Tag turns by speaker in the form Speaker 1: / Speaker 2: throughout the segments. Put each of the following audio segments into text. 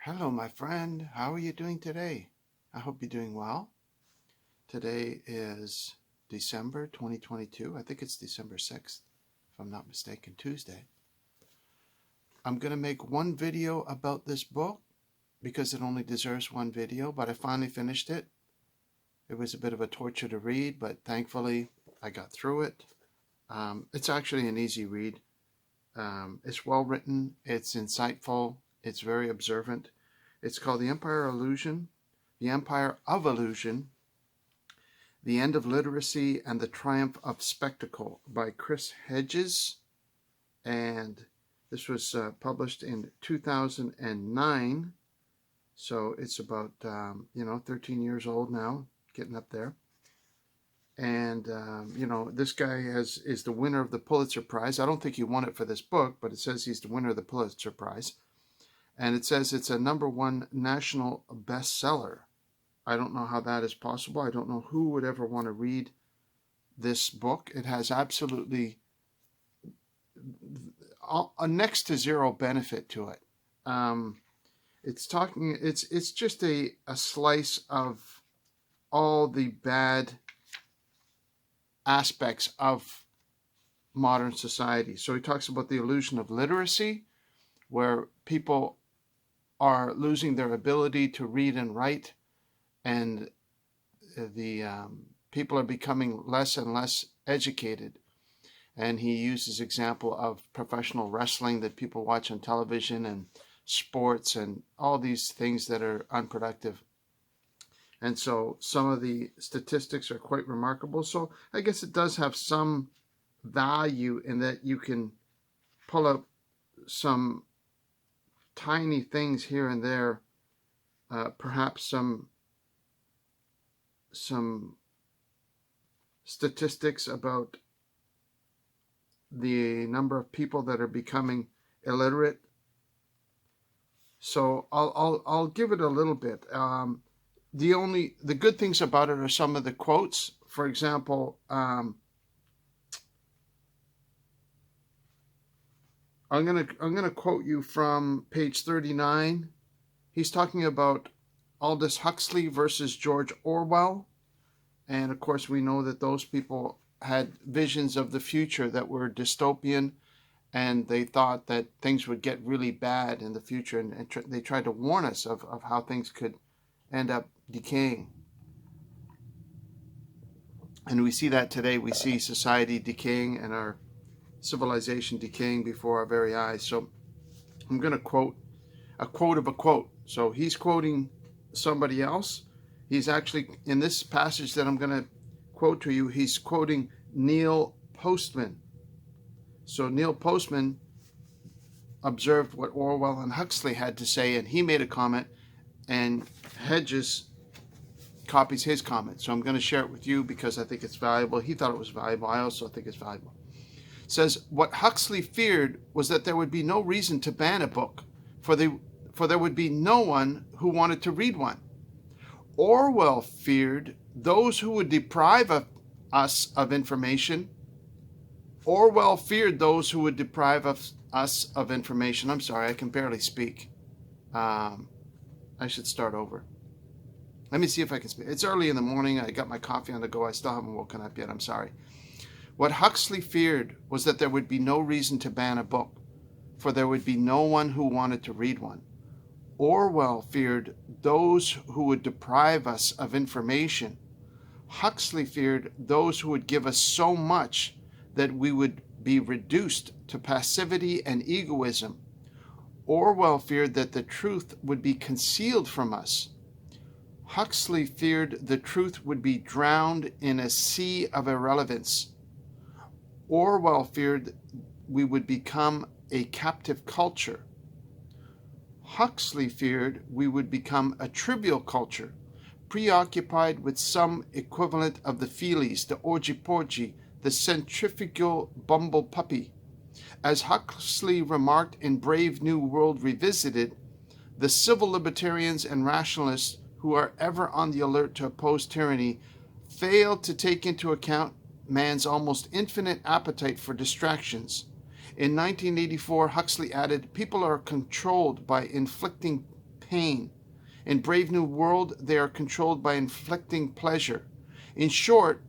Speaker 1: Hello, my friend. How are you doing today? I hope you're doing well. Today is December 2022. I think it's December 6th, if I'm not mistaken, Tuesday. I'm going to make one video about this book because it only deserves one video, but I finally finished it. It was a bit of a torture to read, but thankfully I got through it. It's actually an easy read. It's well written, it's insightful, it's very observant. It's called The Empire of Illusion, The End of Literacy, and the Triumph of Spectacle by Hedges. And this was published in 2009. So it's about, 13 years old now, getting up there. And, this guy is the winner of the Pulitzer Prize. I don't think he won it for this book, but it says he's the winner of the Pulitzer Prize. And it says it's a #1 national bestseller. I don't know how that is possible. I don't know who would ever want to read this book. It has absolutely a next to zero benefit to it. It's just a slice of all the bad aspects of modern society. So he talks about the illusion of literacy, where people are losing their ability to read and write, and the people are becoming less and less educated. And he uses example of professional wrestling that people watch on television, and sports, and all these things that are unproductive. And so some of the statistics are quite remarkable. So I guess it does have some value in that you can pull up some tiny things here and there, perhaps some statistics about the number of people that are becoming illiterate. So I'll give it a little bit. The good things about it are some of the quotes. For example, I'm gonna quote you from page 39. He's talking about Aldous Huxley versus George Orwell, and of course we know that those people had visions of the future that were dystopian, and they thought that things would get really bad in the future, and they tried to warn us of how things could end up decaying. And we see that today. We see society decaying and our civilization decaying before our very eyes. So I'm going to quote a quote of a quote. So he's quoting somebody else. He's actually, in this passage that I'm going to quote to you, he's quoting Neil Postman. So Neil Postman observed what Orwell and Huxley had to say, and he made a comment, and Hedges copies his comment. So I'm going to share it with you because I think it's valuable. He thought it was valuable. I also think it's valuable. It says, what Huxley feared was that there would be no reason to ban a book, for there would be no one who wanted to read one. Orwell feared those who would deprive us of information. Orwell feared those who would deprive us of information. I'm sorry, I can barely speak. I should start over. Let me see if I can speak. It's early in the morning. I got my coffee on the go. I still haven't woken up yet. I'm sorry. What Huxley feared was that there would be no reason to ban a book, for there would be no one who wanted to read one. Orwell feared those who would deprive us of information. Huxley feared those who would give us so much that we would be reduced to passivity and egoism. Orwell feared that the truth would be concealed from us. Huxley feared the truth would be drowned in a sea of irrelevance. Orwell feared we would become a captive culture. Huxley feared we would become a trivial culture, preoccupied with some equivalent of the feelies, the orgy-porgy, the centrifugal bumble puppy. As Huxley remarked in Brave New World Revisited, the civil libertarians and rationalists who are ever on the alert to oppose tyranny fail to take into account man's almost infinite appetite for distractions. In 1984, Huxley added, people are controlled by inflicting pain. In Brave New World, they are controlled by inflicting pleasure. In short,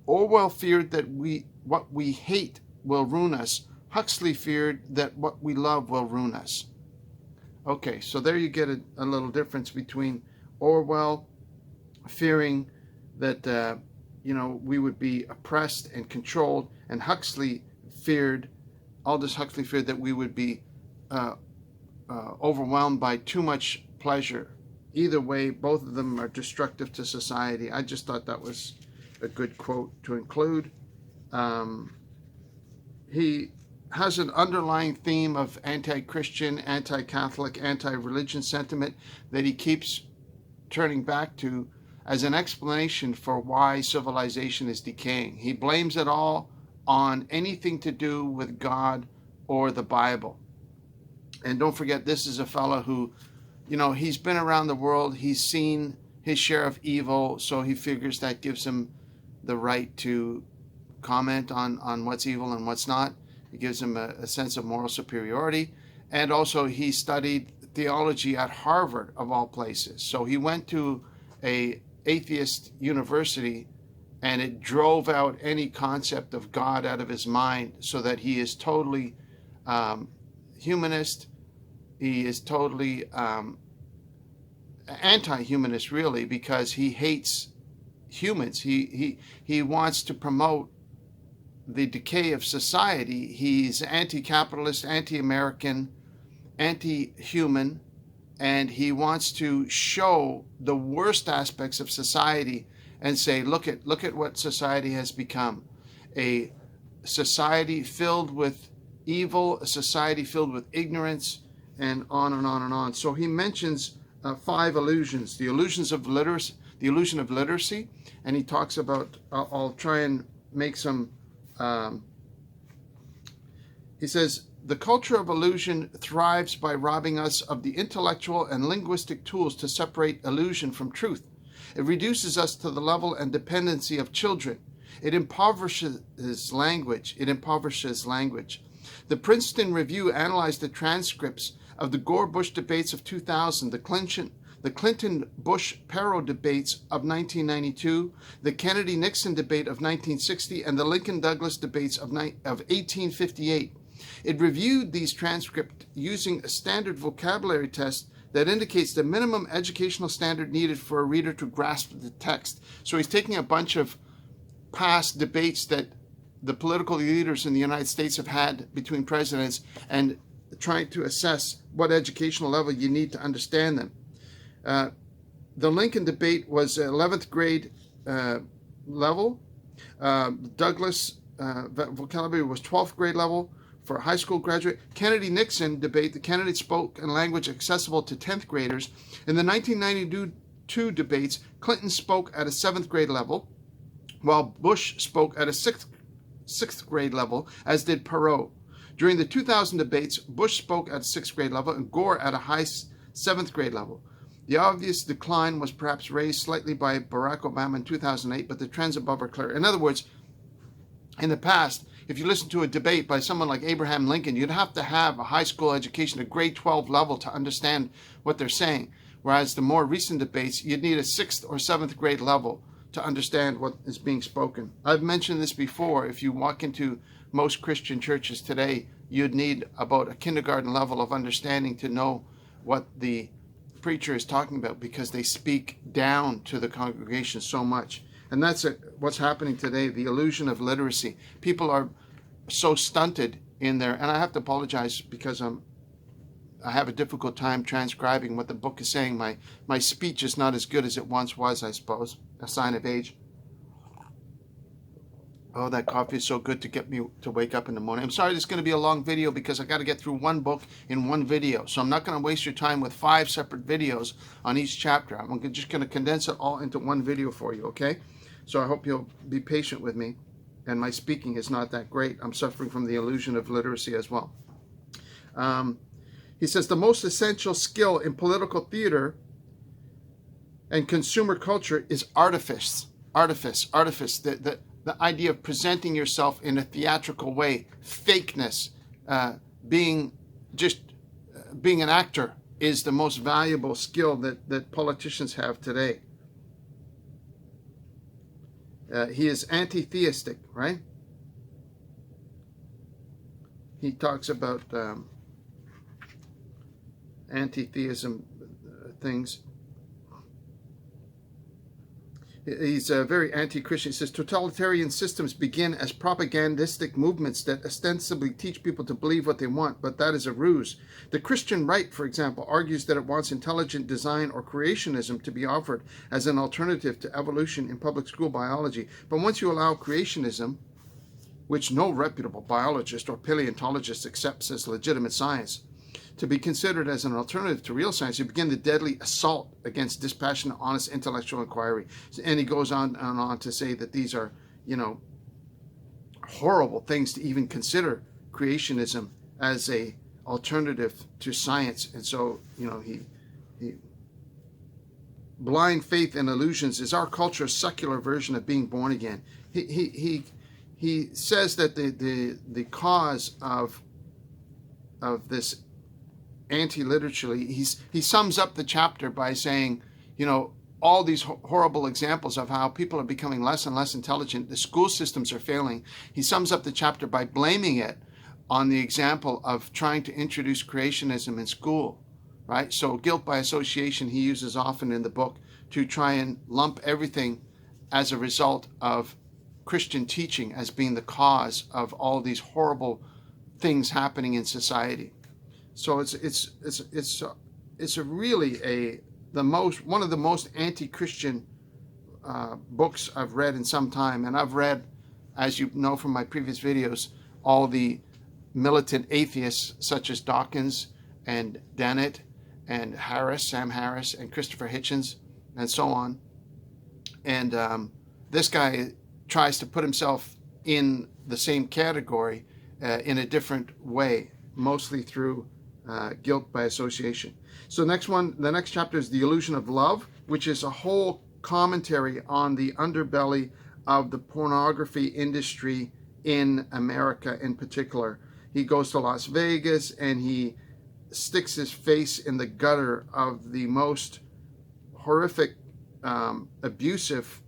Speaker 1: Orwell feared that what we hate will ruin us. Huxley feared that what we love will ruin us. Okay, so there you get a little difference between Orwell fearing that we would be oppressed and controlled, and Aldous Huxley feared that we would be overwhelmed by too much pleasure. Either way, both of them are destructive to society. I just thought that was a good quote to include. He has an underlying theme of anti-Christian, anti-Catholic, anti-religion sentiment that he keeps turning back to as an explanation for why civilization is decaying. He blames it all on anything to do with God or the Bible. And don't forget, this is a fellow who, he's been around the world. He's seen his share of evil, so he figures that gives him the right to comment on what's evil and what's not. It gives him a sense of moral superiority. And also, he studied theology at Harvard, of all places. So he went to an atheist university, and it drove out any concept of God out of his mind, so that he is totally humanist. He is totally anti-humanist, really, because he hates humans. He wants to promote the decay of society. He's anti-capitalist, anti-American, anti-human, and he wants to show the worst aspects of society and say, look at what society has become. A society filled with evil, a society filled with ignorance, and on and on and on. So he mentions 5 illusions: the illusions of literacy, the illusion of literacy, and he talks about, I'll try and make some, he says, the culture of illusion thrives by robbing us of the intellectual and linguistic tools to separate illusion from truth. It reduces us to the level and dependency of children. It impoverishes language. The Princeton Review analyzed the transcripts of the Gore-Bush debates of 2000, the Clinton-Bush-Perot debates of 1992, the Kennedy-Nixon debate of 1960, and the Lincoln-Douglas debates of 1858. It reviewed these transcripts using a standard vocabulary test that indicates the minimum educational standard needed for a reader to grasp the text. So he's taking a bunch of past debates that the political leaders in the United States have had between presidents and trying to assess what educational level you need to understand them. The Lincoln debate was 11th grade level. Douglas vocabulary was 12th grade level for a high school graduate. Kennedy-Nixon debate, the candidate spoke in language accessible to 10th graders. In the 1992 debates, Clinton spoke at a 7th grade level, while Bush spoke at a 6th grade level, as did Perot. During the 2000 debates, Bush spoke at a 6th grade level and Gore at a high 7th grade level. The obvious decline was perhaps raised slightly by Barack Obama in 2008, but the trends above are clear. In other words, in the past, if you listen to a debate by someone like Abraham Lincoln, you'd have to have a high school education, a grade 12 level, to understand what they're saying. Whereas the more recent debates, you'd need a 6th or 7th grade level to understand what is being spoken. I've mentioned this before. If you walk into most Christian churches today, you'd need about a kindergarten level of understanding to know what the preacher is talking about, because they speak down to the congregation so much. And that's what's happening today, the illusion of literacy. People are so stunted in there, and I have to apologize because I have a difficult time transcribing what the book is saying. My speech is not as good as it once was, I suppose, a sign of age. Oh, that coffee is so good to get me to wake up in the morning. I'm sorry, this is going to be a long video because I got to get through one book in one video. So I'm not going to waste your time with 5 separate videos on each chapter. I'm just going to condense it all into one video for you, okay? So I hope you'll be patient with me. And my speaking is not that great. I'm suffering from the illusion of literacy as well. He says the most essential skill in political theater and consumer culture is artifice. The idea of presenting yourself in a theatrical way, fakeness, being an actor, is the most valuable skill that politicians have today. He is anti-theistic, right? He talks about anti-theism things. He's very anti-Christian. He says totalitarian systems begin as propagandistic movements that ostensibly teach people to believe what they want, but that is a ruse. The Christian right, for example, argues that it wants intelligent design or creationism to be offered as an alternative to evolution in public school biology. But once you allow creationism, which no reputable biologist or paleontologist accepts as legitimate science, to be considered as an alternative to real science, you begin the deadly assault against dispassionate, honest intellectual inquiry. And he goes on and on to say that these are, horrible things to even consider creationism as a alternative to science. And so, he blind faith and illusions is our culture's secular version of being born again. He says that the cause of this anti-literature, he sums up the chapter by saying, all these horrible examples of how people are becoming less and less intelligent, the school systems are failing. He sums up the chapter by blaming it on the example of trying to introduce creationism in school, right? So guilt by association he uses often in the book to try and lump everything as a result of Christian teaching as being the cause of all these horrible things happening in society. So it's really one of the most anti-Christian books I've read in some time, and I've read, as you know from my previous videos, all the militant atheists such as Dawkins and Dennett and Sam Harris and Christopher Hitchens and so on. And this guy tries to put himself in the same category in a different way, mostly through guilt by association. So the next chapter is The Illusion of Love, which is a whole commentary on the underbelly of the pornography industry in America in particular. He goes to Las Vegas and he sticks his face in the gutter of the most horrific, abusive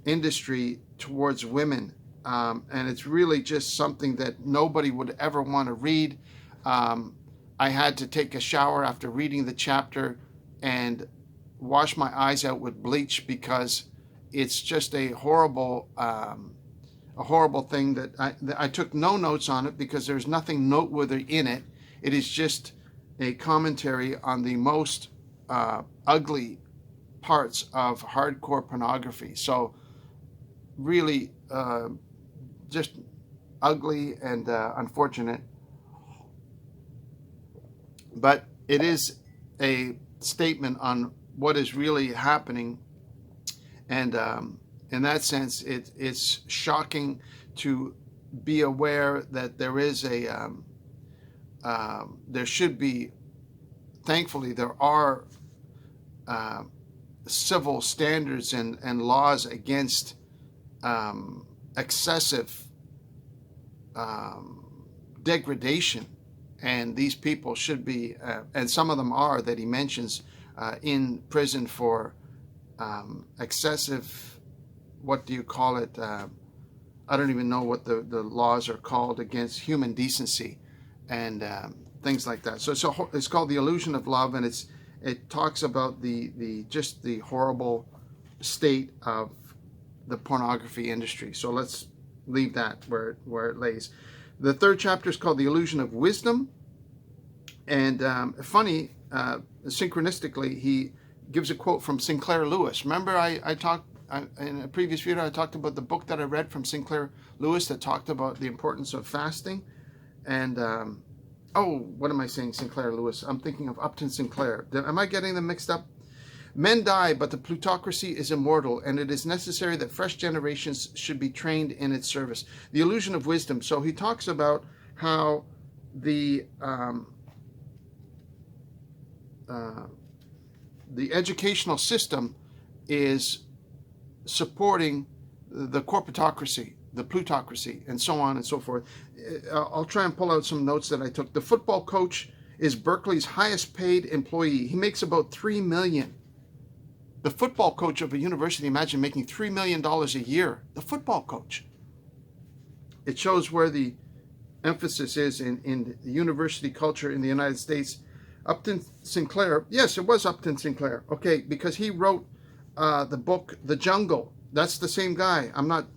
Speaker 1: industry towards women. And it's really just something that nobody would ever want to read. I had to take a shower after reading the chapter and wash my eyes out with bleach because it's just a horrible thing that I took no notes on it because there's nothing noteworthy in it. It is just a commentary on the most ugly parts of hardcore pornography. So really just ugly and unfortunate. But it is a statement on what is really happening. And in that sense, it's shocking to be aware that there is there should be, thankfully, there are civil standards and laws against excessive degradation. And these people should be, and some of them are, that he mentions, in prison for excessive, what do you call it? I don't even know what the laws are called, against human decency and things like that. So it's called The Illusion of Love, and it talks about the horrible state of the pornography industry. So let's leave that where it lays. The third chapter is called The Illusion of Wisdom. And synchronistically, he gives a quote from Sinclair Lewis. Remember I talked in a previous video, I talked about the book that I read from Sinclair Lewis that talked about the importance of fasting. And, what am I saying, Sinclair Lewis? I'm thinking of Upton Sinclair. Am I getting them mixed up? Men die, but the plutocracy is immortal, and it is necessary that fresh generations should be trained in its service. The Illusion of Wisdom. So he talks about how the educational system is supporting the corporatocracy, the plutocracy, and so on and so forth. I'll try and pull out some notes that I took. The football coach is Berkeley's highest paid employee. He makes about $3 million. The football coach of a university, imagine making $3 million a year. The football coach. It shows where the emphasis is in the university culture in the United States. Upton Sinclair, yes, it was Upton Sinclair. Okay, because he wrote the book The Jungle. That's the same guy. I'm not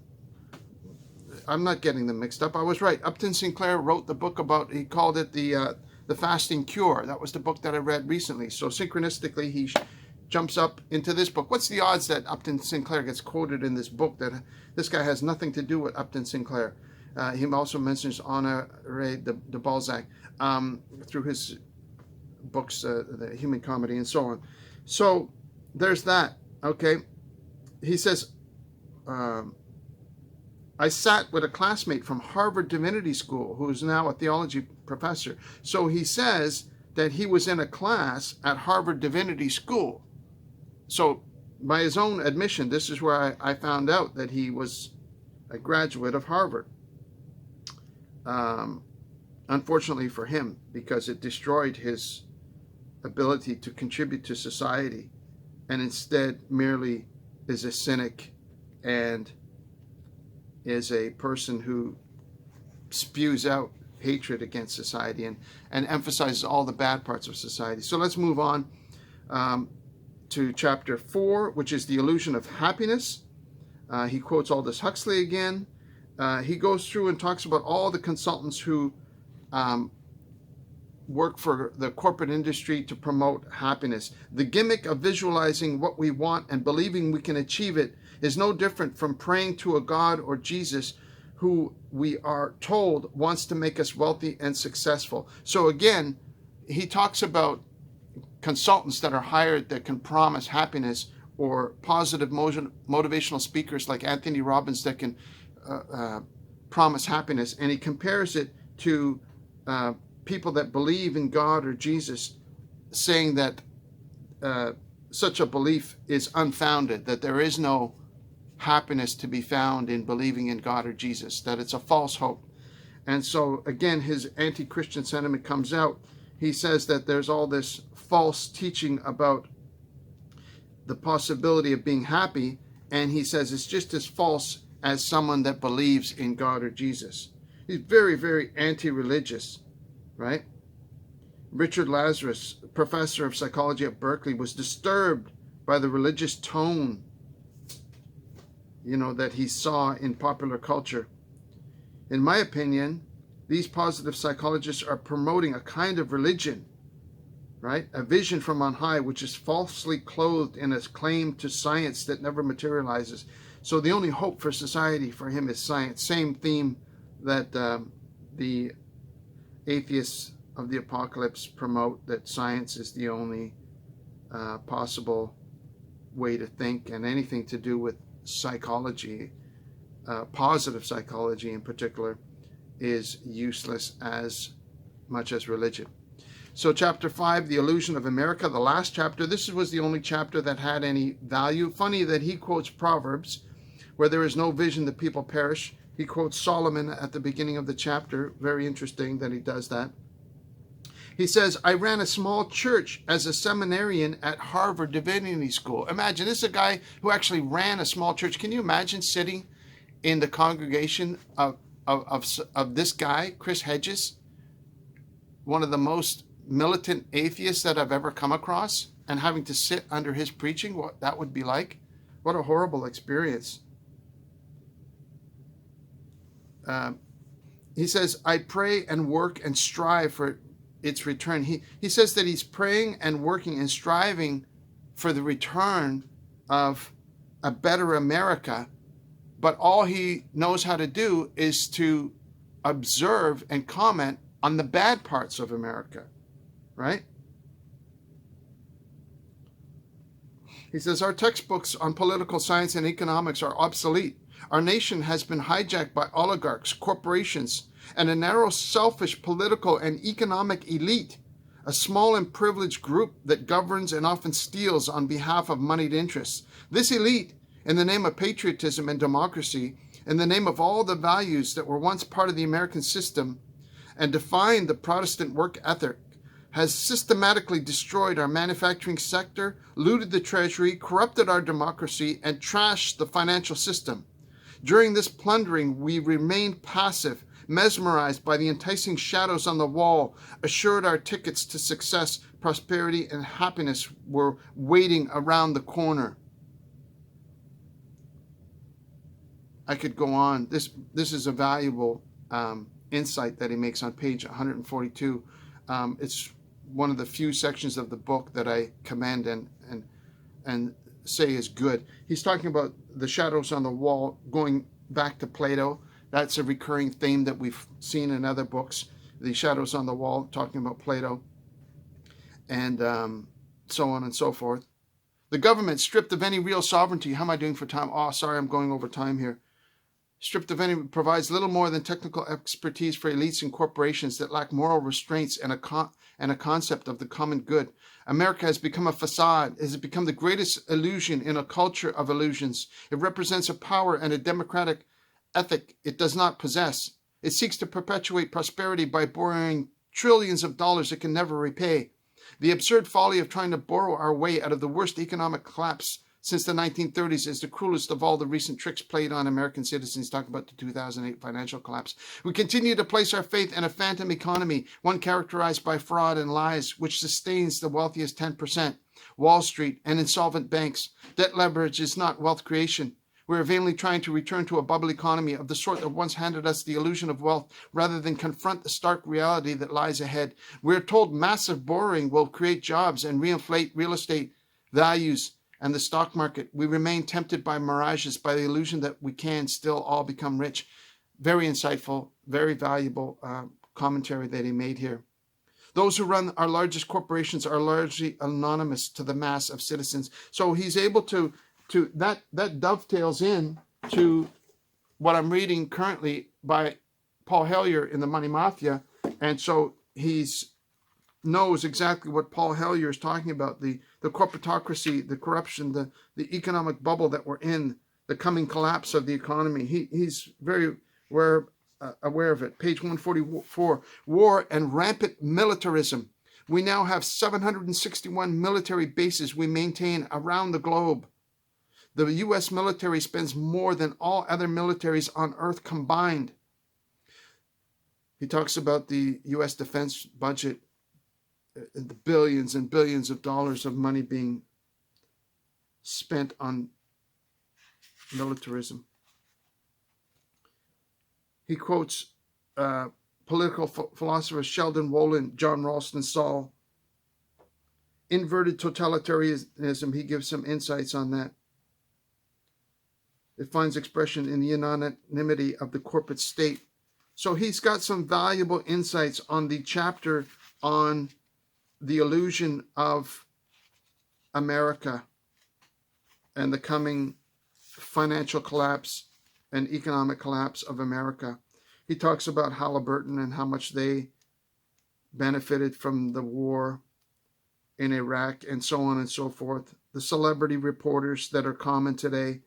Speaker 1: getting them mixed up. I was right. Upton Sinclair wrote the book about, he called it the Fasting Cure. That was the book that I read recently. So synchronistically, he jumps up into this book. What's the odds that Upton Sinclair gets quoted in this book? That this guy has nothing to do with Upton Sinclair. He also mentions Honoré de Balzac through his books, the Human Comedy and so on. So there's that. Okay, he says, I sat with a classmate from Harvard Divinity School who is now a theology professor. So he says that he was in a class at Harvard Divinity School. So by his own admission, this is where I found out that he was a graduate of Harvard. Unfortunately for him, because it destroyed his ability to contribute to society, and instead merely is a cynic and is a person who spews out hatred against society and emphasizes all the bad parts of society. So let's move on to chapter 4, which is the illusion of happiness. He quotes Aldous Huxley again. He goes through and talks about all the consultants who work for the corporate industry to promote happiness. The gimmick of visualizing what we want and believing we can achieve it is no different from praying to a God or Jesus who we are told wants to make us wealthy and successful. So again, he talks about consultants that are hired that can promise happiness, or positive motivational speakers like Anthony Robbins that can promise happiness, and he compares it to people that believe in God or Jesus, saying that such a belief is unfounded, that there is no happiness to be found in believing in God or Jesus, that it's a false hope. And so again, his anti-Christian sentiment comes out. He says that there's all this false teaching about the possibility of being happy, and he says it's just as false as someone that believes in God or Jesus. He's very, very anti-religious, right? Richard Lazarus, professor of psychology at Berkeley, was disturbed by the religious tone, that he saw in popular culture. In my opinion, these positive psychologists are promoting a kind of religion, right? A vision from on high, which is falsely clothed in a claim to science that never materializes. So the only hope for society for him is science. Same theme that the atheists of the apocalypse promote, that science is the only possible way to think, and anything to do with psychology, positive psychology in particular, is useless as much as religion. So chapter 5, the illusion of America, the last chapter. This was the only chapter that had any value. Funny that he quotes Proverbs, where there is no vision, the people perish. He quotes Solomon at the beginning of the chapter. Very interesting that he does that. He says, I ran a small church as a seminarian at Harvard Divinity School. Imagine, this is a guy who actually ran a small church. Can you imagine sitting in the congregation of this guy, Chris Hedges, one of the most militant atheists that I've ever come across, and having to sit under his preaching? What that would be like? What a horrible experience. He says, I pray and work and strive for its return. He says that he's praying and working and striving for the return of a better America, but all he knows how to do is to observe and comment on the bad parts of America, right? He says, our textbooks on political science and economics are obsolete. Our nation has been hijacked by oligarchs, corporations, and a narrow, selfish political and economic elite, a small and privileged group that governs and often steals on behalf of moneyed interests. This elite, in the name of patriotism and democracy, in the name of all the values that were once part of the American system and defined the Protestant work ethic, has systematically destroyed our manufacturing sector, looted the treasury, corrupted our democracy, and trashed the financial system. During this plundering, we remained passive, mesmerized by the enticing shadows on the wall, assured our tickets to success, prosperity, and happiness were waiting around the corner. I could go on. This is a valuable insight that he makes on page 142. It's one of the few sections of the book that I commend and say is good. He's talking about the shadows on the wall, going back to Plato. That's a recurring theme that we've seen in other books. The shadows on the wall, talking about Plato, and so on and so forth. The government, stripped of any real sovereignty. How am I doing for time? Oh, sorry, I'm going over time here. Stripped of any, provides little more than technical expertise for elites and corporations that lack moral restraints and a concept of the common good. America has become a facade. It has become the greatest illusion in a culture of illusions. It represents a power and a democratic ethic it does not possess. It seeks to perpetuate prosperity by borrowing trillions of dollars it can never repay. The absurd folly of trying to borrow our way out of the worst economic collapse since the 1930s is the cruelest of all the recent tricks played on American citizens. Talk about the 2008 financial collapse. We continue to place our faith in a phantom economy, one characterized by fraud and lies, which sustains the wealthiest 10%, Wall Street, and insolvent banks. Debt leverage is not wealth creation. We are vainly trying to return to a bubble economy of the sort that once handed us the illusion of wealth rather than confront the stark reality that lies ahead. We are told massive borrowing will create jobs and reinflate real estate values and the stock market. We remain tempted by mirages, by the illusion that we can still all become rich. Very insightful, very valuable commentary that he made here. Those who run our largest corporations are largely anonymous to the mass of citizens. So he's able to that dovetails in to what I'm reading currently by Paul Hellyer in the Money Mafia. And so he's knows exactly what Paul Hellyer is talking about, the corporatocracy, the corruption, the economic bubble that we're in, the coming collapse of the economy. He's very aware of it. Page 144, war and rampant militarism. We now have 761 military bases we maintain around the globe. The U.S. military spends more than all other militaries on earth combined. He talks about the U.S. defense budget, the billions and billions of dollars of money being spent on militarism. He quotes political philosophers Sheldon Wolin, John Ralston Saul. Inverted totalitarianism, he gives some insights on that. It finds expression in the anonymity of the corporate state. So he's got some valuable insights on the chapter on the illusion of America and the coming financial collapse and economic collapse of America. He talks about Halliburton and how much they benefited from the war in Iraq and so on and so forth. The celebrity reporters that are common today,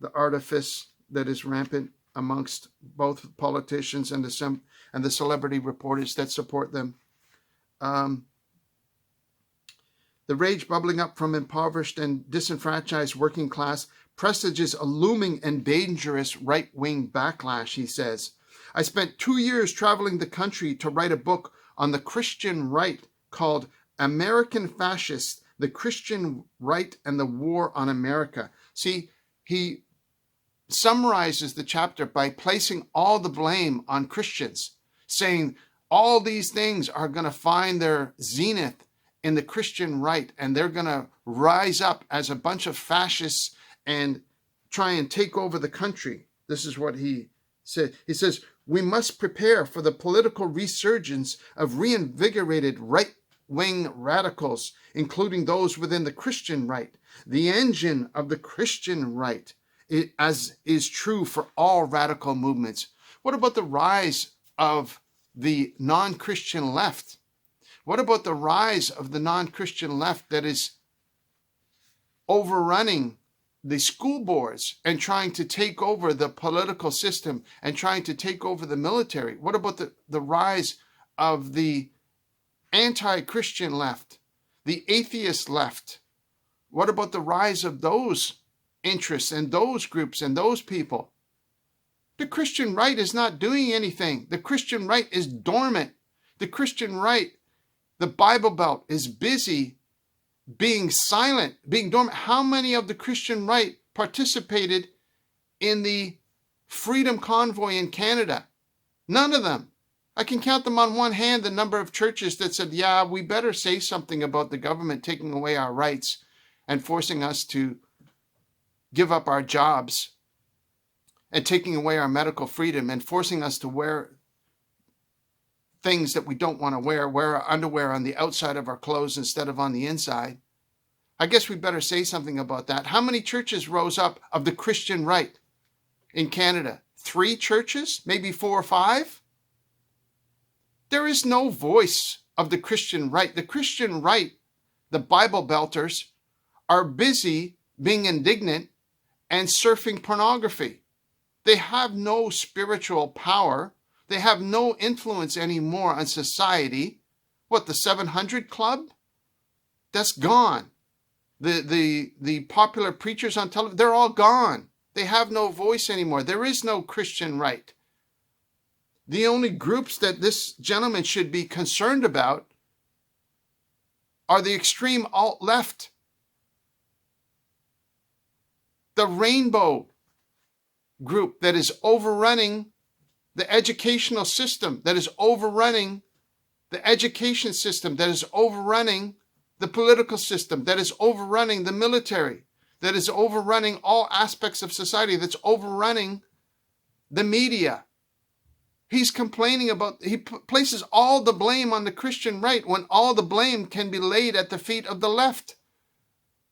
Speaker 1: the artifice that is rampant amongst both politicians and the celebrity reporters that support them. The rage bubbling up from impoverished and disenfranchised working class presages a looming and dangerous right-wing backlash, he says. I spent 2 years traveling the country to write a book on the Christian right called American Fascists, the Christian Right and the War on America. See, he summarizes the chapter by placing all the blame on Christians, saying all these things are going to find their zenith in the Christian right, and they're going to rise up as a bunch of fascists and try and take over the country. This is what he said. He says, we must prepare for the political resurgence of reinvigorated right-wing radicals, including those within the Christian right. The engine of the Christian right, as is true for all radical movements. What about the rise of the non-Christian left? What about the rise of the non-Christian left that is overrunning the school boards and trying to take over the political system and trying to take over the military? What about the rise of the anti-Christian left, the atheist left? What about the rise of those interests and those groups and those people? The Christian right is not doing anything. The Christian right is dormant. The Christian right, the Bible Belt, is busy being silent, being dormant. How many of the Christian right participated in the Freedom Convoy in Canada? None of them. I can count them on one hand, the number of churches that said, yeah, we better say something about the government taking away our rights and forcing us to give up our jobs and taking away our medical freedom and forcing us to wear things that we don't want to wear our underwear on the outside of our clothes instead of on the inside. I guess we better say something about that. How many churches rose up of the Christian right in Canada? 3 churches? Maybe 4 or 5? There is no voice of the Christian right. The Christian right, the Bible Belters, are busy being indignant and surfing pornography. They have no spiritual power. They have no influence anymore on society. What, the 700 Club? That's gone. The popular preachers on television, they're all gone. They have no voice anymore. There is no Christian right. The only groups that this gentleman should be concerned about are the extreme alt-left, the rainbow group that is overrunning the educational system, that is overrunning the education system, that is overrunning the political system, that is overrunning the military, that is overrunning all aspects of society, that's overrunning the media. He's complaining about, he places all the blame on the Christian right when all the blame can be laid at the feet of the left.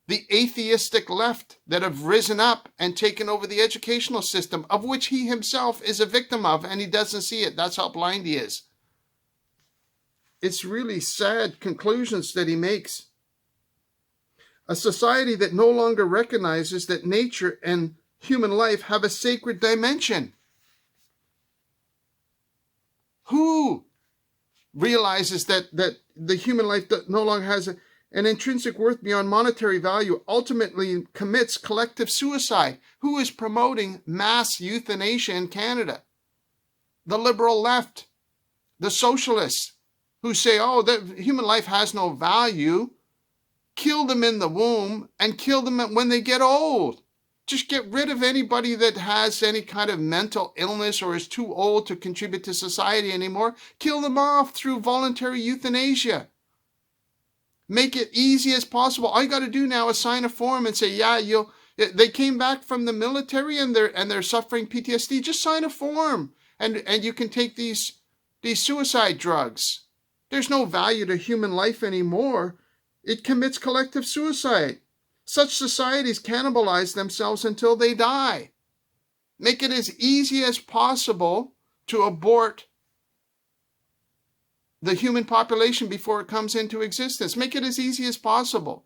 Speaker 1: The atheistic left that have risen up and taken over the educational system, of which he himself is a victim of, and he doesn't see it. That's how blind he is. It's really sad conclusions that he makes. A society that no longer recognizes that nature and human life have a sacred dimension. Who realizes that the human life no longer has an intrinsic worth beyond monetary value, ultimately commits collective suicide? Who is promoting mass euthanasia in Canada? The liberal left, the socialists, who say, oh, the human life has no value. Kill them in the womb and kill them when they get old. Just get rid of anybody that has any kind of mental illness or is too old to contribute to society anymore. Kill them off through voluntary euthanasia. Make it easy as possible. All you got to do now is sign a form and say, yeah, they came back from the military and they're suffering PTSD. Just sign a form and you can take these suicide drugs. There's no value to human life anymore. It commits collective suicide. Such societies cannibalize themselves until they die. Make it as easy as possible to abort the human population before it comes into existence. Make it as easy as possible.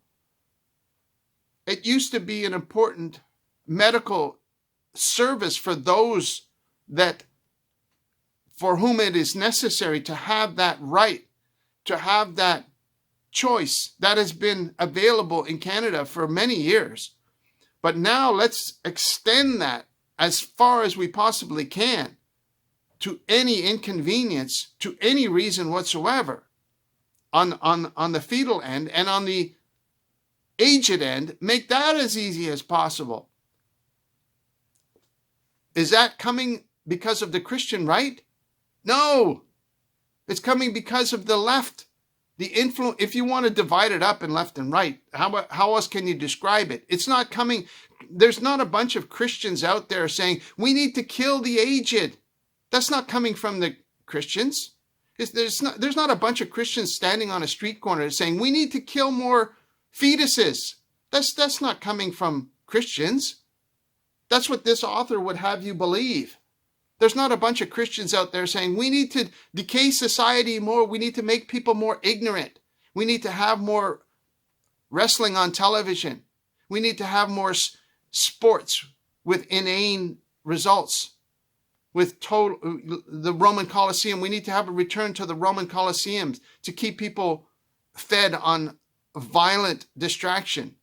Speaker 1: It used to be an important medical service for those for whom it is necessary to have that right, to have that choice. That has been available in Canada for many years. But now let's extend that as far as we possibly can to any inconvenience, to any reason whatsoever, on the fetal end and on the aged end. Make that as easy as possible. Is that coming because of the Christian right? No, it's coming because of the left. The influence, if you want to divide it up in left and right, how else can you describe it? It's not coming, there's not a bunch of Christians out there saying, we need to kill the aged. That's not coming from the Christians. There's not a bunch of Christians standing on a street corner saying, we need to kill more fetuses. That's not coming from Christians. That's what this author would have you believe. There's not a bunch of Christians out there saying, we need to decay society more. We need to make people more ignorant. We need to have more wrestling on television. We need to have more sports with inane results. with the Roman Colosseum. We need to have a return to the Roman Colosseums to keep people fed on violent distraction.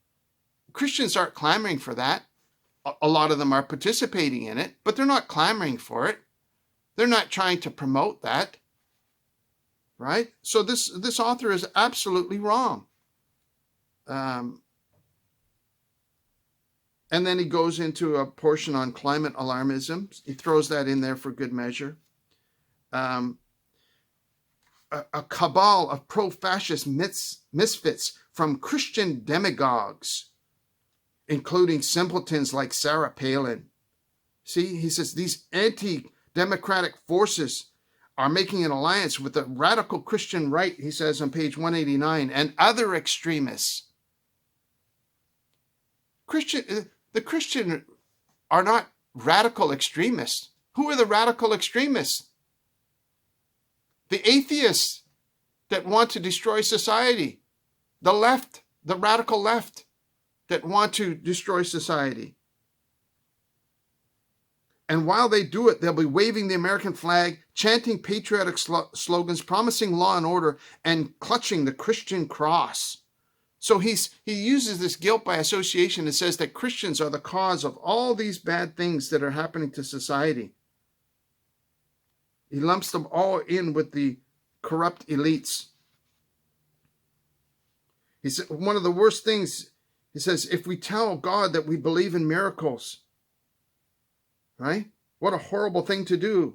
Speaker 1: Christians aren't clamoring for that. A lot of them are participating in it, but they're not clamoring for it. They're not trying to promote that, right? So this author is absolutely wrong. And then he goes into a portion on climate alarmism. He throws that in there for good measure. A cabal of pro-fascist misfits from Christian demagogues, including simpletons like Sarah Palin. See, he says these anti-democratic forces are making an alliance with the radical Christian right, he says on page 189, and other extremists. The Christian are not radical extremists. Who are the radical extremists? The atheists that want to destroy society. The left, the radical left that want to destroy society. And while they do it, they'll be waving the American flag, chanting patriotic slogans, promising law and order, and clutching the Christian cross. So he uses this guilt by association and says that Christians are the cause of all these bad things that are happening to society. He lumps them all in with the corrupt elites. He said one of the worst things, he says, if we tell God that we believe in miracles, right? What a horrible thing to do.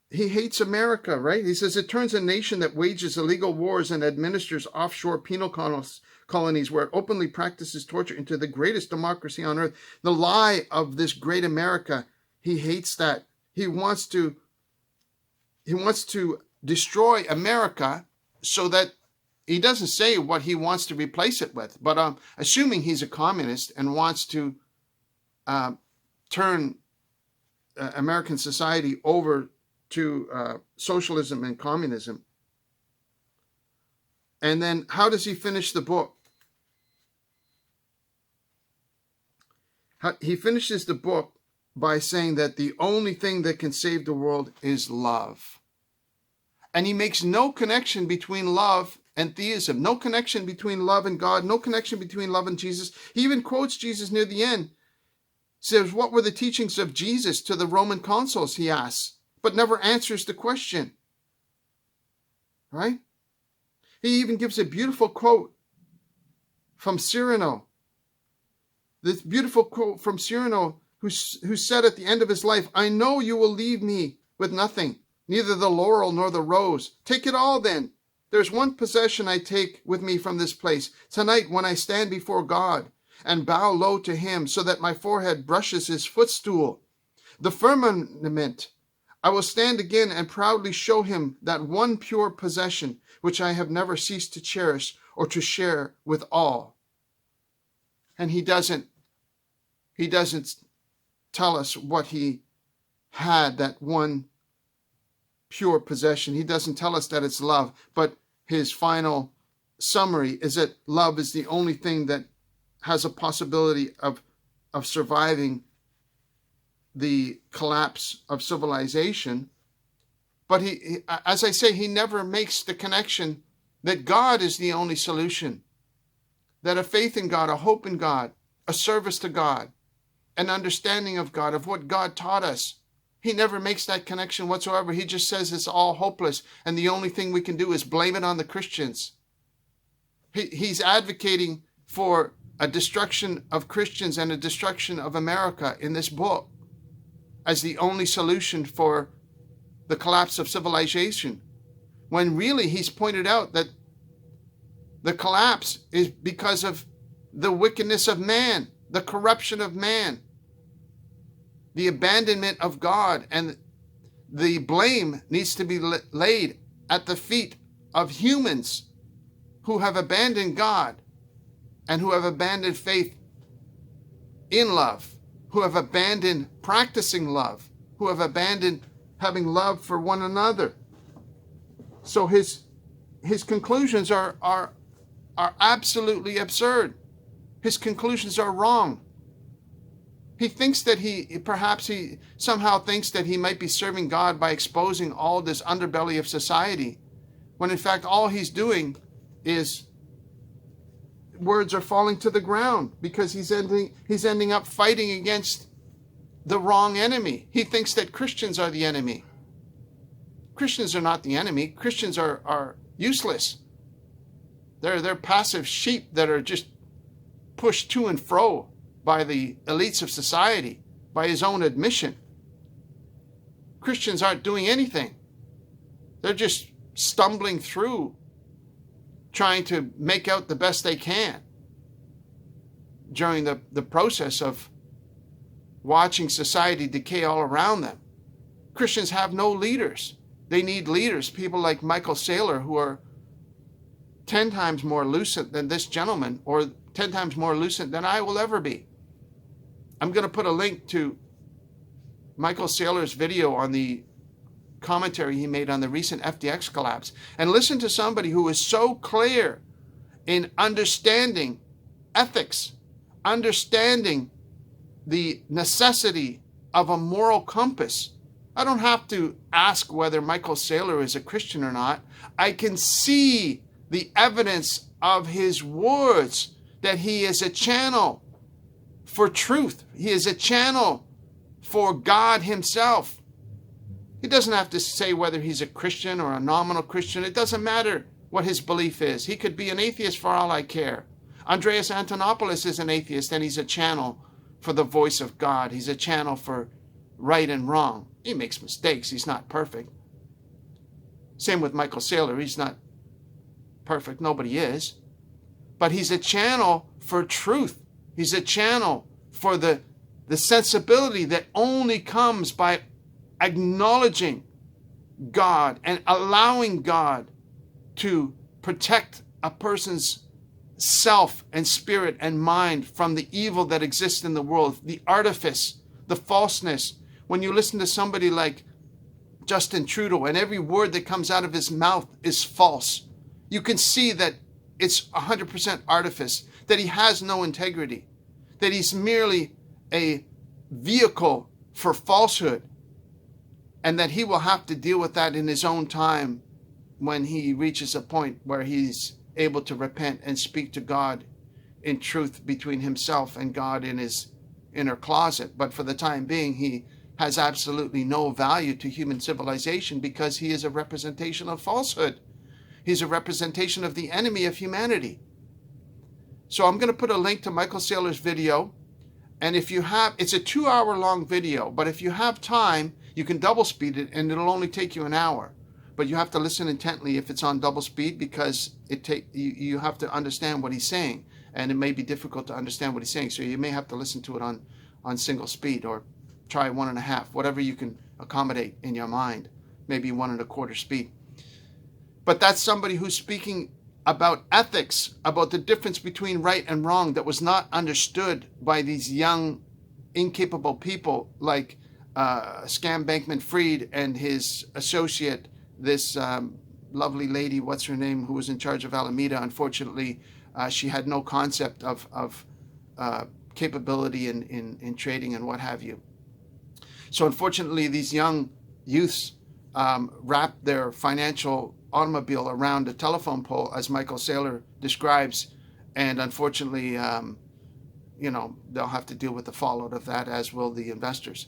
Speaker 1: He hates America, right? He says it turns a nation that wages illegal wars and administers offshore penal colonies where it openly practices torture into the greatest democracy on earth. The lie of this great America, he hates that. He wants to destroy America so that he doesn't say what he wants to replace it with, but assuming he's a communist and wants to turn American society over to socialism and communism. And then how does he finish the book? He finishes the book by saying that the only thing that can save the world is love. And he makes no connection between love and theism, no connection between love and God, no connection between love and Jesus. He even quotes Jesus near the end. Says, what were the teachings of Jesus to the Roman consuls, he asks, but never answers the question. Right? He even gives a beautiful quote from Cyrano. This beautiful quote from Cyrano, who said at the end of his life, I know you will leave me with nothing, neither the laurel nor the rose. Take it all then. There's one possession I take with me from this place, tonight when I stand before God and bow low to him so that my forehead brushes his footstool. The firmament. I will stand again and proudly show him that one pure possession which I have never ceased to cherish or to share with all. And he doesn't tell us what he had, that one pure possession. He doesn't tell us that it's love, but his final summary is that love is the only thing that has a possibility of surviving the collapse of civilization. But he, as I say, he never makes the connection that God is the only solution, that a faith in God, a hope in God, a service to God, an understanding of God, of what God taught us. He never makes that connection whatsoever. He just says it's all hopeless, and the only thing we can do is blame it on the Christians. He's advocating for a destruction of Christians and a destruction of America in this book as the only solution for the collapse of civilization, when really he's pointed out that the collapse is because of the wickedness of man, the corruption of man, the abandonment of God, and the blame needs to be laid at the feet of humans who have abandoned God and who have abandoned faith in love, who have abandoned practicing love, who have abandoned having love for one another. So his conclusions are absolutely absurd. His conclusions are wrong. He thinks that perhaps he somehow thinks that he might be serving God by exposing all this underbelly of society, when in fact all he's doing is words are falling to the ground because he's ending up fighting against the wrong enemy. He thinks that Christians are the enemy. Christians are not the enemy. Christians are useless. They're passive sheep that are just pushed to and fro by the elites of society, by his own admission. Christians aren't doing anything. They're just stumbling through, trying to make out the best they can during the process of watching society decay all around them. Christians have no leaders. They need leaders, people like Michael Saylor, who are 10 times more lucid than this gentleman, or 10 times more lucid than I will ever be. I'm going to put a link to Michael Saylor's video on the commentary he made on the recent FTX collapse. And listen to somebody who is so clear in understanding ethics, understanding the necessity of a moral compass. I don't have to ask whether Michael Saylor is a Christian or not. I can see the evidence of his words that he is a channel for truth. He is a channel for God himself. He doesn't have to say whether he's a Christian or a nominal Christian. It doesn't matter what his belief is. He could be an atheist for all I care. Andreas Antonopoulos is an atheist, and he's a channel for the voice of God. He's a channel for right and wrong. He makes mistakes. He's not perfect. Same with Michael Saylor. He's not perfect. Nobody is. But he's a channel for truth. He's a channel for the sensibility that only comes by acknowledging God and allowing God to protect a person's self and spirit and mind from the evil that exists in the world, the artifice, the falseness. When you listen to somebody like Justin Trudeau and every word that comes out of his mouth is false, you can see that it's 100% artifice, that he has no integrity, that he's merely a vehicle for falsehood, and that he will have to deal with that in his own time when he reaches a point where he's able to repent and speak to God in truth between himself and God in his inner closet. But for the time being, he has absolutely no value to human civilization because he is a representation of falsehood. He's a representation of the enemy of humanity. So I'm going to put a link to Michael Saylor's video. And if you have, it's a 2-hour long video, but if you have time, you can double speed it and it'll only take you an hour. But you have to listen intently if it's on double speed, because you have to understand what he's saying. And it may be difficult to understand what he's saying. So you may have to listen to it on single speed, or try 1.5, whatever you can accommodate in your mind, maybe 1.25 speed. But that's somebody who's speaking about ethics, about the difference between right and wrong that was not understood by these young, incapable people like Scam Bankman-Fried and his associate, this lovely lady, what's her name, who was in charge of Alameda. Unfortunately, she had no concept of capability in trading and what have you. So unfortunately, these young youths wrapped their financial automobile around a telephone pole, as Michael Saylor describes, and unfortunately, they'll have to deal with the fallout of that, as will the investors.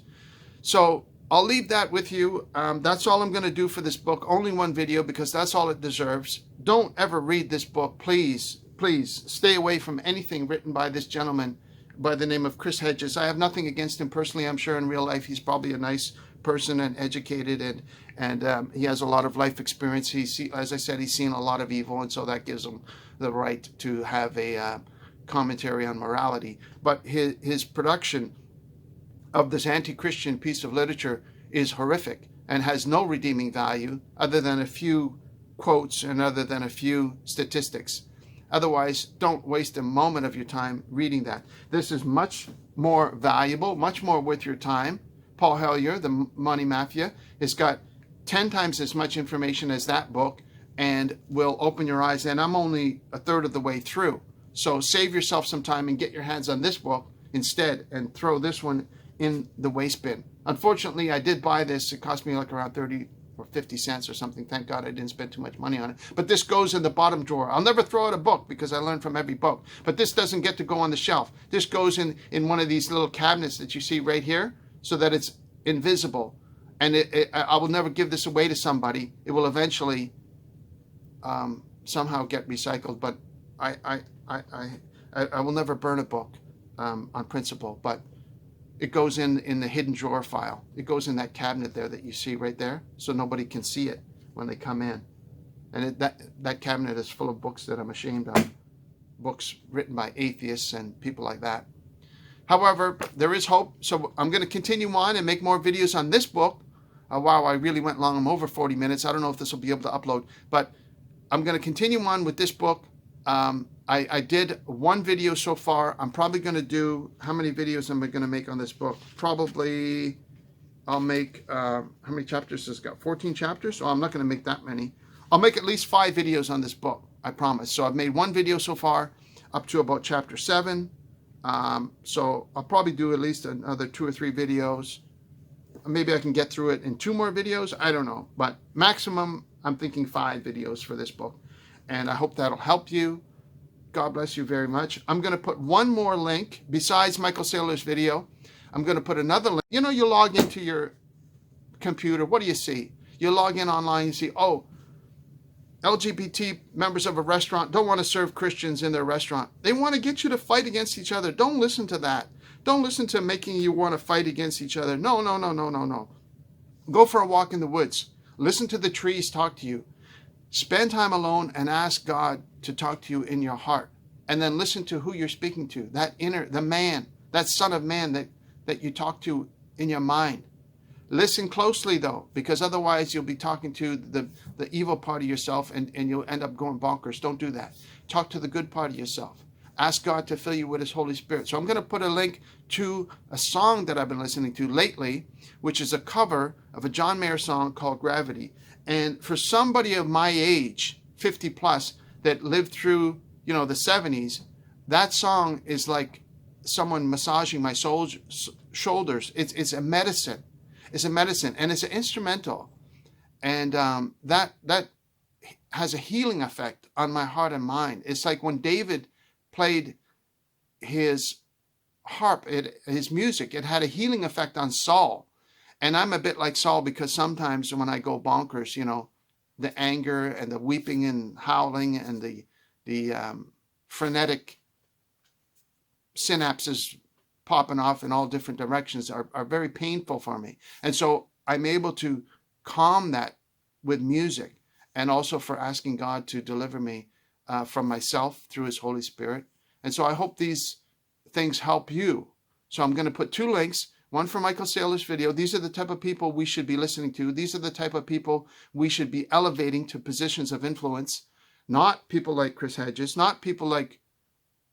Speaker 1: So I'll leave that with you. That's all I'm going to do for this book. Only one video, because that's all it deserves. Don't ever read this book. Please, please stay away from anything written by this gentleman by the name of Chris Hedges. I have nothing against him personally. I'm sure in real life he's probably a nice person and educated, and he has a lot of life experience. As I said, he's seen a lot of evil, and so that gives him the right to have a commentary on morality. But his production of this anti-Christian piece of literature is horrific and has no redeeming value other than a few quotes and other than a few statistics. Otherwise, don't waste a moment of your time reading that. This is much more valuable, much more worth your time. Paul Hellyer, The Money Mafia, has got 10 times as much information as that book and will open your eyes. And I'm only a third of the way through. So save yourself some time and get your hands on this book. instead and throw this one in the waste bin. Unfortunately, I did buy this. It cost me like around 30 or 50 cents or something. Thank God I didn't spend too much money on it. But this goes in the bottom drawer. I'll never throw out a book because I learned from every book. But this doesn't get to go on the shelf. This goes in one of these little cabinets that you see right here so that it's invisible. And I will never give this away to somebody. It will eventually somehow get recycled. But I will never burn a book on principle. But it goes in the hidden drawer file. It goes in that cabinet there that you see right there, so nobody can see it when they come in. And that cabinet is full of books that I'm ashamed of, books written by atheists and people like that. However, there is hope, so I'm going to continue on and make more videos on this book. Wow, I really went long. I'm over 40 minutes. I don't know if this will be able to upload, but I'm going to continue on with this book. I did one video so far. I'm probably going to do, how many videos am I going to make on this book? Probably, I'll make, how many chapters has it got? 14 chapters? So I'm not going to make that many. I'll make at least 5 videos on this book, I promise. So I've made one video so far up to about chapter 7. So I'll probably do at least another 2 or 3 videos. Maybe I can get through it in 2 more videos. I don't know. But maximum, I'm thinking 5 videos for this book. And I hope that'll help you. God bless you very much. I'm going to put one more link besides Michael Saylor's video. I'm going to put another link. You know, you log into your computer. What do you see? You log in online. You see, oh, LGBT members of a restaurant don't want to serve Christians in their restaurant. They want to get you to fight against each other. Don't listen to that. Don't listen to making you want to fight against each other. No, no, no, no, no, no. Go for a walk in the woods. Listen to the trees talk to you. Spend time alone and ask God to talk to you in your heart. And then listen to who you're speaking to. That inner, the man, that son of man that you talk to in your mind. Listen closely though, because otherwise you'll be talking to the evil part of yourself and you'll end up going bonkers. Don't do that. Talk to the good part of yourself. Ask God to fill you with his Holy Spirit. So I'm going to put a link to a song that I've been listening to lately, which is a cover of a John Mayer song called Gravity. And for somebody of my age, 50 plus, that lived through, you know, the 70s, that song is like someone massaging my shoulders. It's a medicine. It's a medicine, and it's an instrumental. And that has a healing effect on my heart and mind. It's like when David played his harp, his music, it had a healing effect on Saul. And I'm a bit like Saul because sometimes when I go bonkers, you know, the anger and the weeping and howling and the frenetic synapses popping off in all different directions are very painful for me. And so I'm able to calm that with music, and also for asking God to deliver me from myself through his Holy Spirit. And so I hope these things help you. So I'm going to put 2 links. One for Michael Saylor's video. These are the type of people we should be listening to. These are the type of people we should be elevating to positions of influence. Not people like Chris Hedges, not people like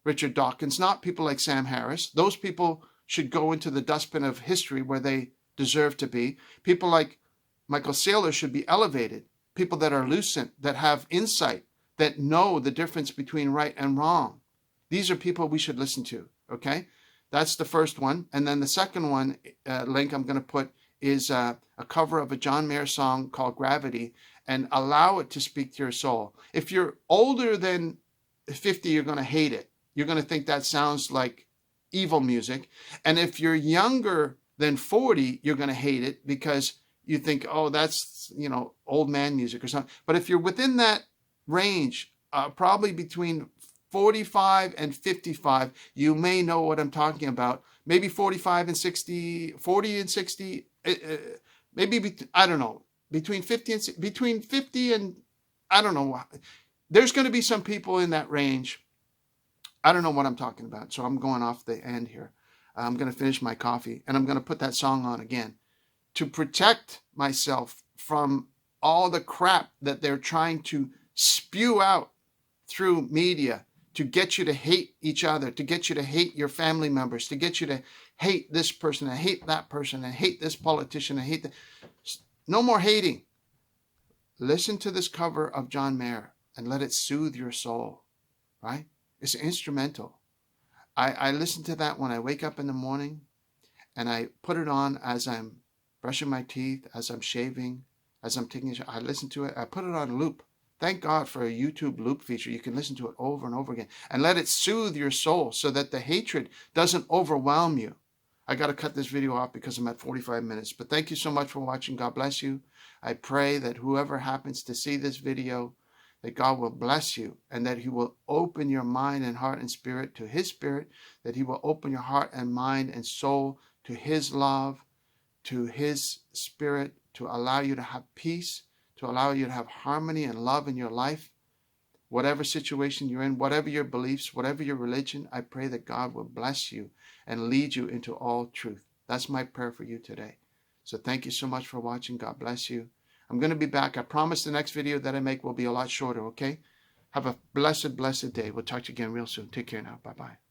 Speaker 1: Richard Dawkins, not people like Sam Harris. Those people should go into the dustbin of history where they deserve to be. People like Michael Saylor should be elevated. People that are lucid, that have insight, that know the difference between right and wrong. These are people we should listen to, okay? That's the first one. And then the second one, link I'm going to put is a cover of a John Mayer song called Gravity, and allow it to speak to your soul. If you're older than 50, you're going to hate it. You're going to think that sounds like evil music. And if you're younger than 40, you're going to hate it because you think, oh, that's, you know, old man music or something. But if you're within that range, probably between 45 and 55, you may know what I'm talking about. Maybe 45 and 60, 40 and 60, maybe, I don't know, between 50 and, I don't know. There's going to be some people in that range. I don't know what I'm talking about, so I'm going off the end here. I'm going to finish my coffee, and I'm going to put that song on again to protect myself from all the crap that they're trying to spew out through media to get you to hate each other, to get you to hate your family members, to get you to hate this person and hate that person and hate this politician and hate no more hating. Listen to this cover of John Mayer and let it soothe your soul, right? It's instrumental. I listen to that when I wake up in the morning, and I put it on as I'm brushing my teeth, as I'm shaving, as I'm taking a shower. I listen to it. I put it on loop. Thank God for a YouTube loop feature. You can listen to it over and over again and let it soothe your soul so that the hatred doesn't overwhelm you. I got to cut this video off because I'm at 45 minutes. But thank you so much for watching. God bless you. I pray that whoever happens to see this video, that God will bless you and that he will open your mind and heart and spirit to his spirit, that he will open your heart and mind and soul to his love, to his spirit, to allow you to have peace, to allow you to have harmony and love in your life. Whatever situation you're in, whatever your beliefs, whatever your religion, I pray that God will bless you and lead you into all truth. That's my prayer for you today. So thank you so much for watching. God bless you. I'm going to be back. I promise the next video that I make will be a lot shorter, okay? Have a blessed, blessed day. We'll talk to you again real soon. Take care now. Bye-bye.